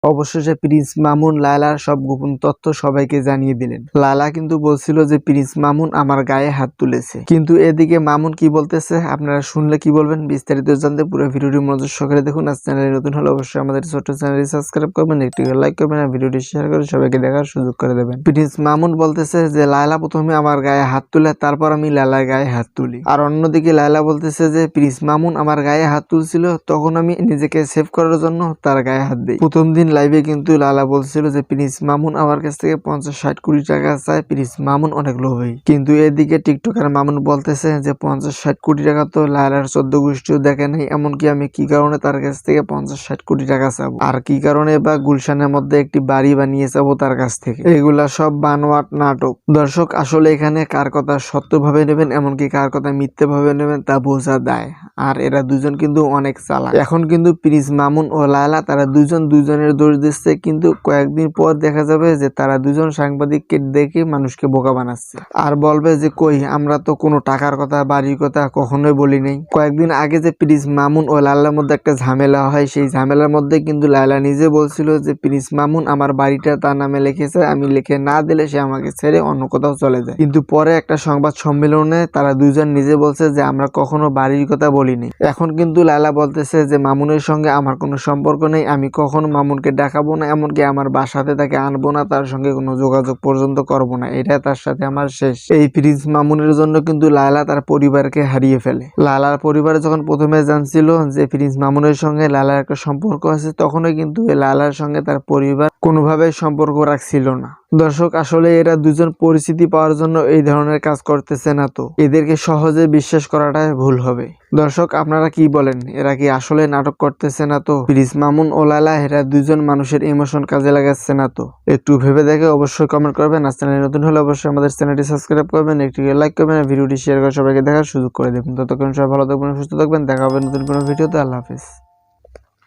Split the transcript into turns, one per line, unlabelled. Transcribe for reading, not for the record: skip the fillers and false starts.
অবশেষে প্রিন্স মামুন লায়লার সব গোপন তথ্য সবাইকে জানিয়ে দিলেন। লায়লা কিন্তু বলছিল যে প্রিন্স মামুন আমার গায়ে হাত তুলেছে, কিন্তু এদিকে মামুন কি বলতেছে আপনারা শুনলে কি বলবেন? বিস্তারিত জানতে পুরো ভিডিওটি মনোযোগ সহকারে দেখুন। আর চ্যানেলে নতুন হলে অবশ্যই আমাদের ছোট্ট চ্যানেলটি সাবস্ক্রাইব করবেন, একটি লাইক করবেন আর ভিডিওটি শেয়ার করে সবাইকে দেখার সুযোগ করে দেবেন। প্রিন্স মামুন বলতেছে যে লায়লা প্রথমে আমার গায়ে হাত তুলে তারপর আমি লায়লার গায়ে হাত তুলি। আর অন্যদিকে লায়লা বলতেছে যে প্রিন্স মামুন আমার গায়ে হাত তুলছিল, তখন আমি নিজেকে সেভ করার জন্য তার গায়ে হাত দিই। প্রথম দিন লাইভে কিন্তু লায়লা বলছিল যে প্রিন্স মামুন আমার কাছ থেকে 50-60 কোটি টাকা চায়, প্রিন্স মামুন অনেক লোভী। কিন্তু এদিকে টিকটকার মামুন বলতেছে যে 50-60 কোটি টাকা তো লায়লার 14 গোষ্ঠীও দেখে নাই, এমনকি আমি কি কারণে তার কাছ থেকে 50-60 কোটি টাকা চাবো, আর কি কারণে বা গুলশানের মধ্যে একটি বাড়ি বানিয়ে চাবো তার কাছ থেকে। এগুলা সব বানোয়াট নাটক। দর্শক আসলে এখানে কার কথা সত্য ভাবে নেবেন এমনকি কার কথা মিথ্যে ভাবে নেবেন তা বোঝা দেয়। আর এরা দুজন কিন্তু অনেক চালাক। এখন কিন্তু প্রিন্স মামুন ও লায়লা তারা দুজনের দোষ দিচ্ছে, কিন্তু কয়েকদিন পর দেখা যাবে যে তারা দুজন সাংবাদিককে দেখে মানুষকে বোকা বানাচ্ছে আর বলবে যে কই আমরা তো কোনো টাকার কথা বাড়ির কথা কখনোই বলি নাই। কয়েকদিন আগে যে প্রিন্স মামুন ও লায়লার মধ্যে একটা ঝামেলা হয়, সেই ঝামেলার মধ্যে কিন্তু লায়লা নিজে বলছিল যে প্রিন্স মামুন আমার বাড়িটা তার নামে লিখেছে, আমি লিখে না দিলে সে আমাকে ছেড়ে অন্য কোথাও চলে যায়। কিন্তু পরে একটা সংবাদ সম্মেলনে তারা দুজন নিজে বলছে যে আমরা কখনো বাড়ির কথা বলিনি। এখন কিন্তু লায়লা বলতেছে যে মামুনের সঙ্গে আমার কোনো সম্পর্ক নেই, আমি কখনো মামুনকে দেখাবো না, এমনকি আমার বাসাতে তাকে আনবো না, তার সঙ্গে কোনো যোগাযোগ পর্যন্ত করবো না, এটা তার সাথে আমার শেষ। এই প্রিন্স মামুনের জন্য কিন্তু লায়লা তার পরিবারকে হারিয়ে ফেলে। লায়লার পরিবার যখন প্রথমে জানছিল যে প্রিন্স মামুনের সঙ্গে লায়লার একটা সম্পর্ক আছে, তখনই কিন্তু লায়লার সঙ্গে তার পরিবার কোনোভাবে সম্পর্ক রাখছিল না। দর্শক আসলে এরা দুজন পরিচিতি পাওয়ার জন্য এই ধরনের কাজ করতেছে না, তো এদেরকে সহজে বিশ্বাস করাটাই ভুল হবে। দর্শক আপনারা কি বলেন, এরা কি আসলে নাটক করতেছে না তো? প্রিন্স মামুন ও লায়লা এরা দুজন মানুষের ইমোশন কাজে লাগাচ্ছে না তো? একটু ভেবে দেখে অবশ্যই কমেন্ট করবেন। আর চ্যানেলে নতুন হলে অবশ্যই আমাদের চ্যানেলটি সাবস্ক্রাইব করবেন, একটি লাইক করবেন আর ভিডিওটি শেয়ার করে সবাইকে দেখার সুযোগ করে দেবেন। ততক্ষণ সবাই ভালো থাকবেন, সুস্থ থাকবেন, দেখা হবে নতুন কোনো ভিডিওতে। আল্লাহ হাফিজ।